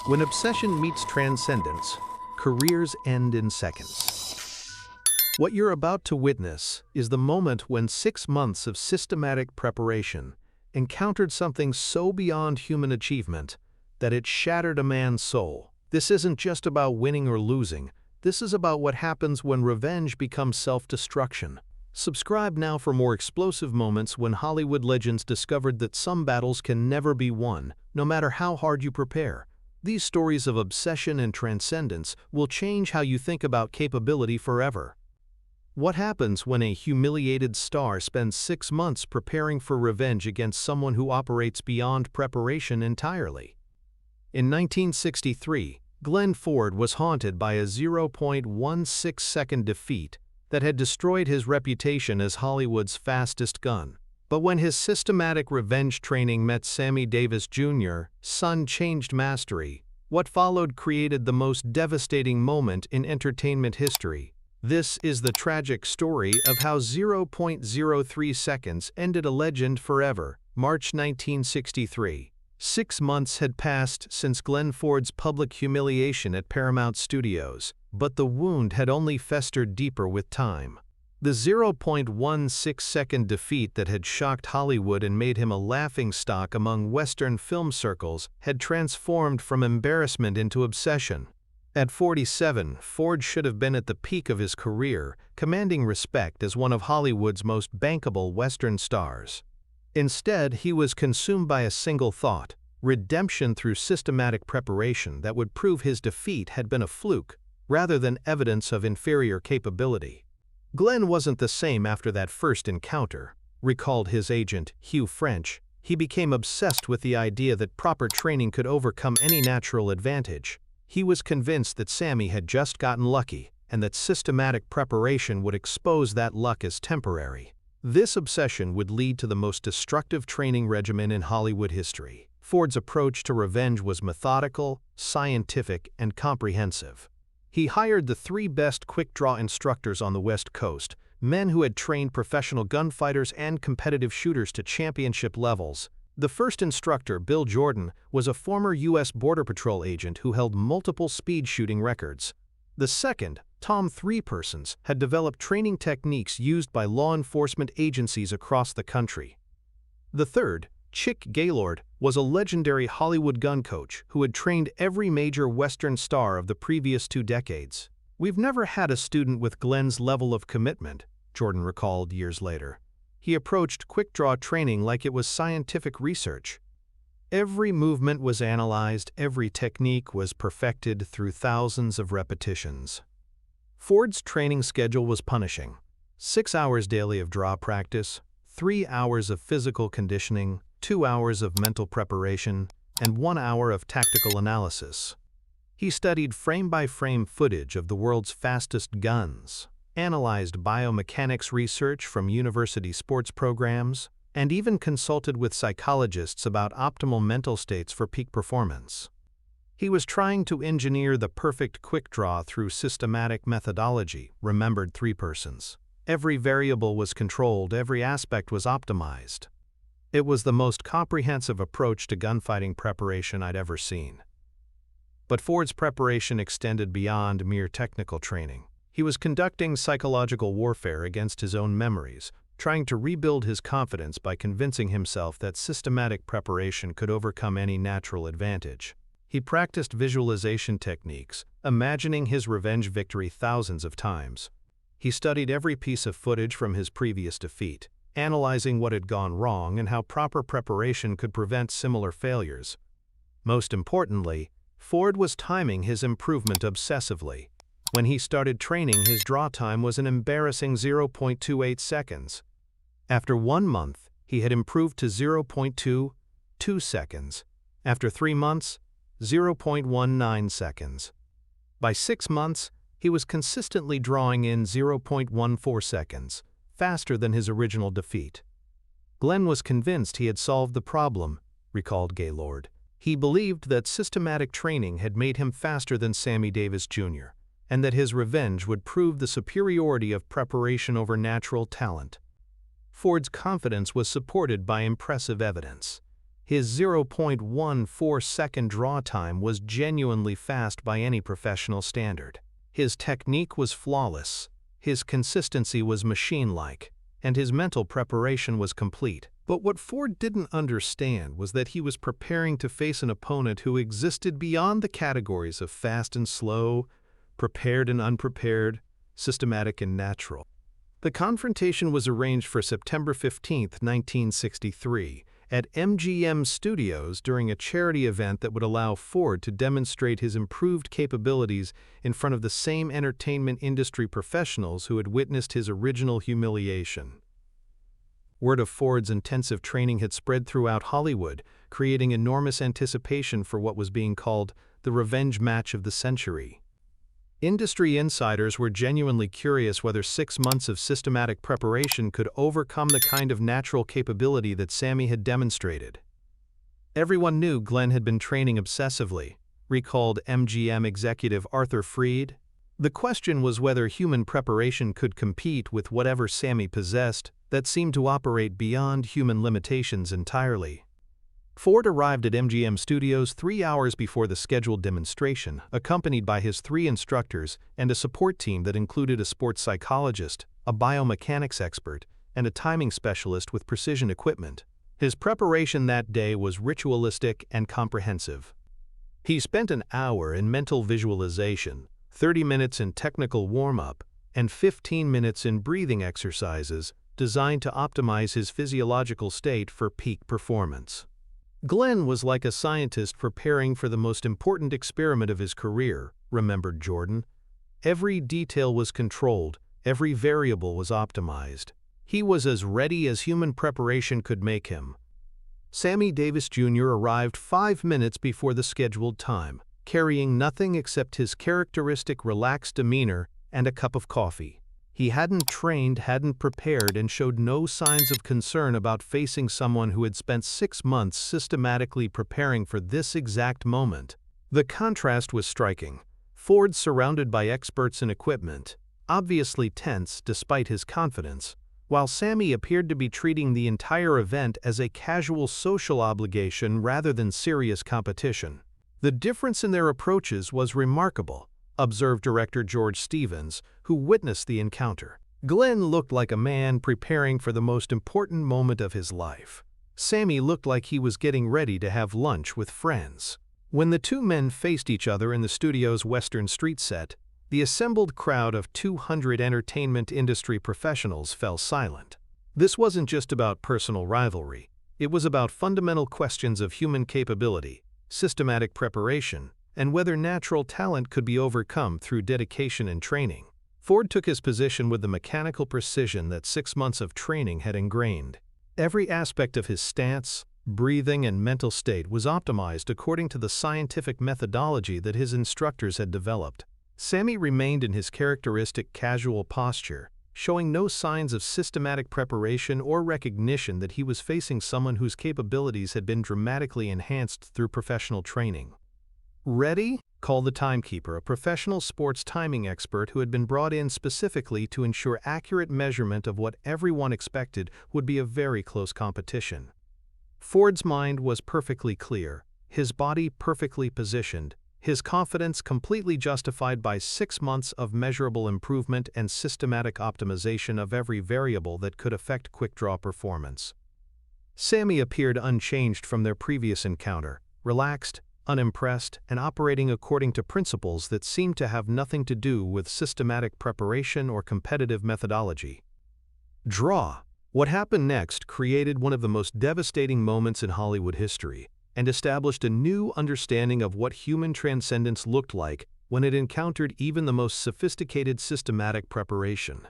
When obsession meets transcendence, careers end in seconds. What you're about to witness is the moment when 6 months of systematic preparation encountered something so beyond human achievement that it shattered a man's soul. This isn't just about winning or losing. This is about what happens when revenge becomes self-destruction. Subscribe now for more explosive moments when Hollywood legends discovered that some battles can never be won, no matter how hard you prepare. These stories of obsession and transcendence will change how you think about capability forever. What happens when a humiliated star spends 6 months preparing for revenge against someone who operates beyond preparation entirely? In 1963, Glenn Ford was haunted by a 0.16-second defeat that had destroyed his reputation as Hollywood's fastest gun. But when his systematic revenge training met Sammy Davis Jr.'s unchanged mastery, what followed created the most devastating moment in entertainment history. This is the tragic story of how 0.03 seconds ended a legend forever. March 1963. 6 months had passed since Glenn Ford's public humiliation at Paramount Studios, but the wound had only festered deeper with time. The 0.16-second defeat that had shocked Hollywood and made him a laughingstock among Western film circles had transformed from embarrassment into obsession. At 47, Ford should have been at the peak of his career, commanding respect as one of Hollywood's most bankable Western stars. Instead, he was consumed by a single thought: redemption through systematic preparation that would prove his defeat had been a fluke, rather than evidence of inferior capability. Glenn wasn't the same after that first encounter, recalled his agent, Hugh French. He became obsessed with the idea that proper training could overcome any natural advantage. He was convinced that Sammy had just gotten lucky, and that systematic preparation would expose that luck as temporary. This obsession would lead to the most destructive training regimen in Hollywood history. Ford's approach to revenge was methodical, scientific, and comprehensive. He hired the 3 best quick-draw instructors on the West Coast, men who had trained professional gunfighters and competitive shooters to championship levels. The first instructor, Bill Jordan, was a former U.S. Border Patrol agent who held multiple speed shooting records. The second, Tom Threepersons, had developed training techniques used by law enforcement agencies across the country. The third, Chick Gaylord, was a legendary Hollywood gun coach who had trained every major Western star of the previous 2 decades. "We've never had a student with Glenn's level of commitment," Jordan recalled years later. He approached quick-draw training like it was scientific research. Every movement was analyzed, every technique was perfected through thousands of repetitions. Ford's training schedule was punishing: 6 hours daily of draw practice, 3 hours of physical conditioning, 2 hours of mental preparation, and 1 hour of tactical analysis. He studied frame-by-frame footage of the world's fastest guns, analyzed biomechanics research from university sports programs, and even consulted with psychologists about optimal mental states for peak performance. He was trying to engineer the perfect quick draw through systematic methodology, remembered Threepersons. Every variable was controlled, every aspect was optimized. It was the most comprehensive approach to gunfighting preparation I'd ever seen. But Ford's preparation extended beyond mere technical training. He was conducting psychological warfare against his own memories, trying to rebuild his confidence by convincing himself that systematic preparation could overcome any natural advantage. He practiced visualization techniques, imagining his revenge victory thousands of times. He studied every piece of footage from his previous defeat, analyzing what had gone wrong and how proper preparation could prevent similar failures. Most importantly, Ford was timing his improvement obsessively. When he started training, his draw time was an embarrassing 0.28 seconds. After 1 month, he had improved to 0.22 seconds. After 3 months, 0.19 seconds. By 6 months, he was consistently drawing in 0.14 seconds, faster than his original defeat. Glenn was convinced he had solved the problem, recalled Gaylord. He believed that systematic training had made him faster than Sammy Davis Jr., and that his revenge would prove the superiority of preparation over natural talent. Ford's confidence was supported by impressive evidence. His 0.14-second draw time was genuinely fast by any professional standard. His technique was flawless, his consistency was machine-like, and his mental preparation was complete. But what Ford didn't understand was that he was preparing to face an opponent who existed beyond the categories of fast and slow, prepared and unprepared, systematic and natural. The confrontation was arranged for September 15, 1963, at MGM Studios during a charity event that would allow Ford to demonstrate his improved capabilities in front of the same entertainment industry professionals who had witnessed his original humiliation. Word of Ford's intensive training had spread throughout Hollywood, creating enormous anticipation for what was being called the revenge match of the century. Industry insiders were genuinely curious whether 6 months of systematic preparation could overcome the kind of natural capability that Sammy had demonstrated. Everyone knew Glenn had been training obsessively, recalled MGM executive Arthur Freed. The question was whether human preparation could compete with whatever Sammy possessed that seemed to operate beyond human limitations entirely. Ford arrived at MGM Studios 3 hours before the scheduled demonstration, accompanied by his 3 instructors and a support team that included a sports psychologist, a biomechanics expert, and a timing specialist with precision equipment. His preparation that day was ritualistic and comprehensive. He spent an hour in mental visualization, 30 minutes in technical warm-up, and 15 minutes in breathing exercises designed to optimize his physiological state for peak performance. Glenn was like a scientist preparing for the most important experiment of his career, remembered Jordan. Every detail was controlled, every variable was optimized. He was as ready as human preparation could make him. Sammy Davis Jr. arrived 5 minutes before the scheduled time, carrying nothing except his characteristic relaxed demeanor and a cup of coffee. He hadn't trained, hadn't prepared, and showed no signs of concern about facing someone who had spent 6 months systematically preparing for this exact moment. The contrast was striking. Ford, surrounded by experts and equipment, obviously tense despite his confidence, while Sammy appeared to be treating the entire event as a casual social obligation rather than serious competition. The difference in their approaches was remarkable, observed director George Stevens, who witnessed the encounter. Glenn looked like a man preparing for the most important moment of his life. Sammy looked like he was getting ready to have lunch with friends. When the 2 men faced each other in the studio's Western Street set, the assembled crowd of 200 entertainment industry professionals fell silent. This wasn't just about personal rivalry. It was about fundamental questions of human capability, systematic preparation, and whether natural talent could be overcome through dedication and training. Ford took his position with the mechanical precision that 6 months of training had ingrained. Every aspect of his stance, breathing, and mental state was optimized according to the scientific methodology that his instructors had developed. Sammy remained in his characteristic casual posture, showing no signs of systematic preparation or recognition that he was facing someone whose capabilities had been dramatically enhanced through professional training. "Ready?" called the timekeeper, a professional sports timing expert who had been brought in specifically to ensure accurate measurement of what everyone expected would be a very close competition. Ford's mind was perfectly clear, his body perfectly positioned, his confidence completely justified by 6 months of measurable improvement and systematic optimization of every variable that could affect quick-draw performance. Sammy appeared unchanged from their previous encounter, relaxed, unimpressed, and operating according to principles that seemed to have nothing to do with systematic preparation or competitive methodology. Draw. What happened next created one of the most devastating moments in Hollywood history and established a new understanding of what human transcendence looked like when it encountered even the most sophisticated systematic preparation.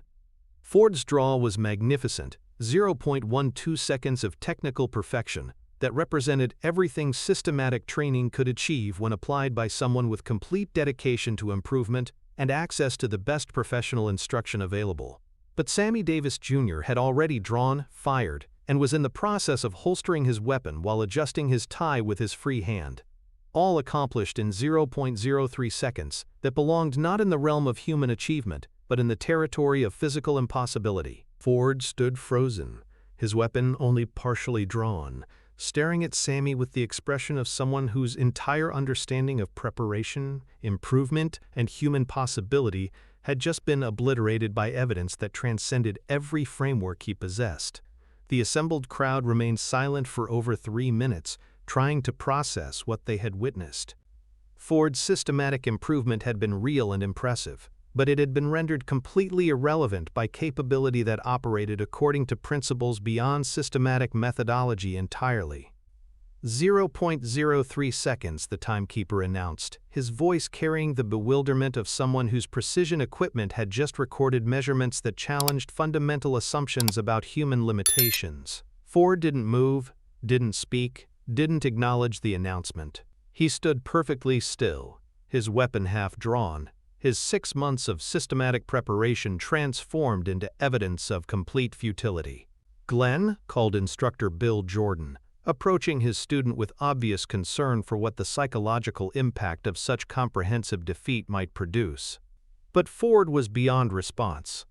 Ford's draw was magnificent, 0.12 seconds of technical perfection, that represented everything systematic training could achieve when applied by someone with complete dedication to improvement and access to the best professional instruction available. But Sammy Davis Jr. had already drawn, fired, and was in the process of holstering his weapon while adjusting his tie with his free hand. All accomplished in 0.03 seconds that belonged not in the realm of human achievement, but in the territory of physical impossibility. Ford stood frozen, his weapon only partially drawn, staring at Sammy with the expression of someone whose entire understanding of preparation, improvement, and human possibility had just been obliterated by evidence that transcended every framework he possessed. The assembled crowd remained silent for over 3 minutes, trying to process what they had witnessed. Ford's systematic improvement had been real and impressive, but it had been rendered completely irrelevant by capability that operated according to principles beyond systematic methodology entirely. 0.03 seconds, the timekeeper announced, his voice carrying the bewilderment of someone whose precision equipment had just recorded measurements that challenged fundamental assumptions about human limitations. Ford didn't move, didn't speak, didn't acknowledge the announcement. He stood perfectly still, his weapon half drawn, his 6 months of systematic preparation transformed into evidence of complete futility. "Glenn," called instructor Bill Jordan, approaching his student with obvious concern for what the psychological impact of such comprehensive defeat might produce. But Ford was beyond response.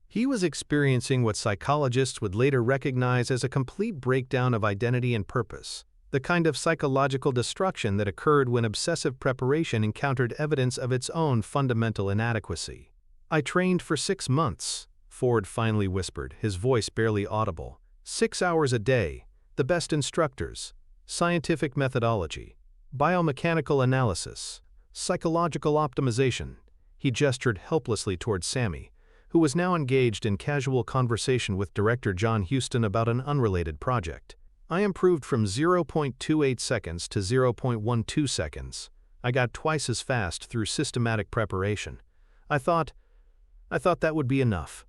He was experiencing what psychologists would later recognize as a complete breakdown of identity and purpose, the kind of psychological destruction that occurred when obsessive preparation encountered evidence of its own fundamental inadequacy. "I trained for 6 months, Ford finally whispered, his voice barely audible. 6 hours a day, the best instructors, scientific methodology, biomechanical analysis, psychological optimization. He gestured helplessly toward Sammy, who was now engaged in casual conversation with director John Huston about an unrelated project. "I improved from 0.28 seconds to 0.12 seconds. I got twice as fast through systematic preparation. I thought that would be enough."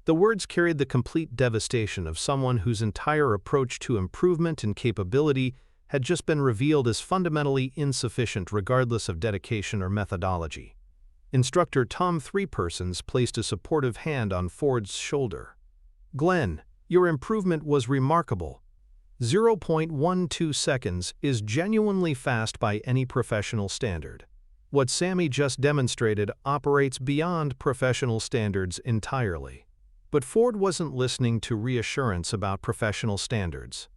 The words carried the complete devastation of someone whose entire approach to improvement and capability had just been revealed as fundamentally insufficient regardless of dedication or methodology. Instructor Tom Threepersons placed a supportive hand on Ford's shoulder. "Glenn, your improvement was remarkable. 0.12 seconds is genuinely fast by any professional standard. What Sammy just demonstrated operates beyond professional standards entirely." But Ford wasn't listening to reassurance about professional standards.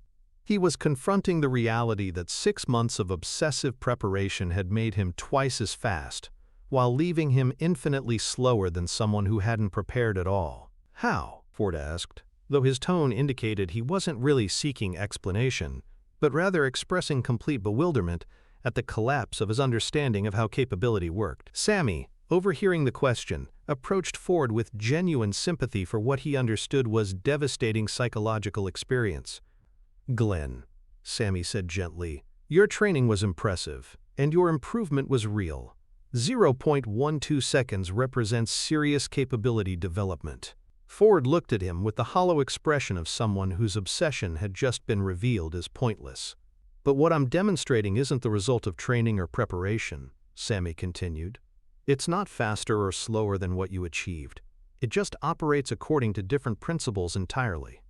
He was confronting the reality that 6 months of obsessive preparation had made him twice as fast, while leaving him infinitely slower than someone who hadn't prepared at all. "How?" Ford asked, though his tone indicated he wasn't really seeking explanation, but rather expressing complete bewilderment at the collapse of his understanding of how capability worked. Sammy, overhearing the question, approached Ford with genuine sympathy for what he understood was devastating psychological experience. "Glenn," Sammy said gently, "your training was impressive, and your improvement was real. 0.12 seconds represents serious capability development." Ford looked at him with the hollow expression of someone whose obsession had just been revealed as pointless. "But what I'm demonstrating isn't the result of training or preparation," Sammy continued. "It's not faster or slower than what you achieved. It just operates according to different principles entirely."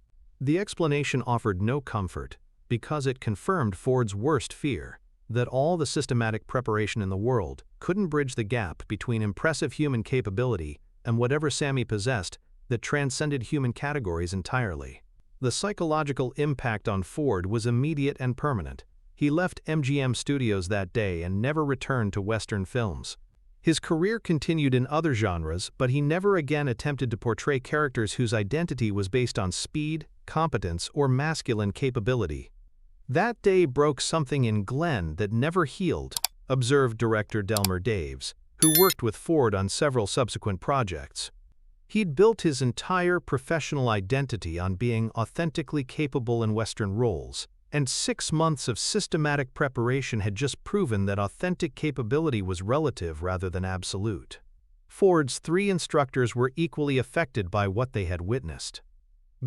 The explanation offered no comfort, because it confirmed Ford's worst fear, that all the systematic preparation in the world couldn't bridge the gap between impressive human capability and whatever Sammy possessed that transcended human categories entirely. The psychological impact on Ford was immediate and permanent. He left MGM Studios that day and never returned to Western films. His career continued in other genres, but he never again attempted to portray characters whose identity was based on speed, competence, or masculine capability. "That day broke something in Glenn that never healed," observed director Delmer Daves, who worked with Ford on several subsequent projects. He'd built his entire professional identity on being authentically capable in Western roles, and 6 months of systematic preparation had just proven that authentic capability was relative rather than absolute. Ford's 3 instructors were equally affected by what they had witnessed.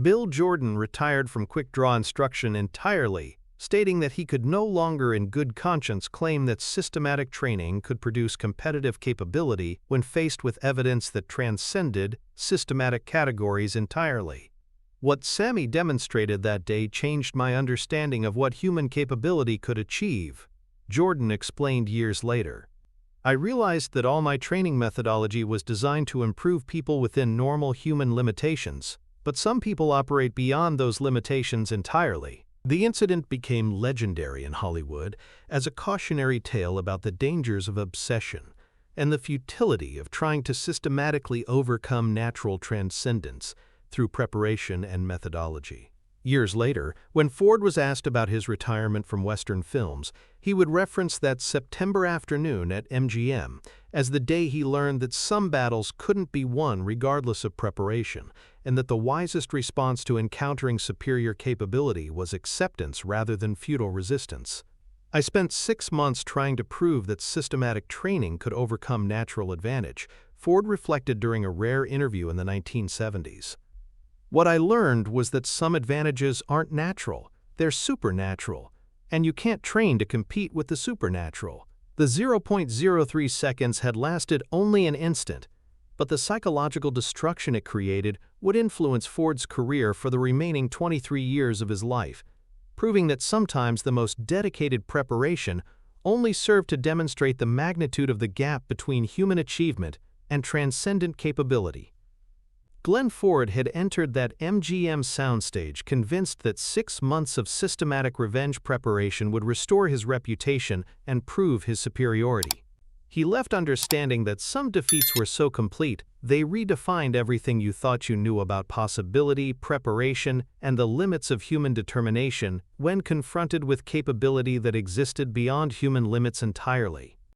Bill Jordan retired from quick-draw instruction entirely, stating that he could no longer in good conscience claim that systematic training could produce competitive capability when faced with evidence that transcended systematic categories entirely. "What Sammy demonstrated that day changed my understanding of what human capability could achieve," Jordan explained years later. "I realized that all my training methodology was designed to improve people within normal human limitations, but some people operate beyond those limitations entirely. The incident became legendary in Hollywood as a cautionary tale about the dangers of obsession and the futility of trying to systematically overcome natural transcendence through preparation and methodology. Years later, when Ford was asked about his retirement from Western films, he would reference that September afternoon at MGM as the day he learned that some battles couldn't be won regardless of preparation, and that the wisest response to encountering superior capability was acceptance rather than futile resistance. "I spent 6 months trying to prove that systematic training could overcome natural advantage," Ford reflected during a rare interview in the 1970s. "What I learned was that some advantages aren't natural, they're supernatural, and you can't train to compete with the supernatural." The 0.03 seconds had lasted only an instant, but the psychological destruction it created would influence Ford's career for the remaining 23 years of his life, proving that sometimes the most dedicated preparation only served to demonstrate the magnitude of the gap between human achievement and transcendent capability. Glenn Ford had entered that MGM soundstage convinced that 6 months of systematic revenge preparation would restore his reputation and prove his superiority. He left understanding that some defeats were so complete, they redefined everything you thought you knew about possibility, preparation, and the limits of human determination when confronted with capability that existed beyond human limits entirely.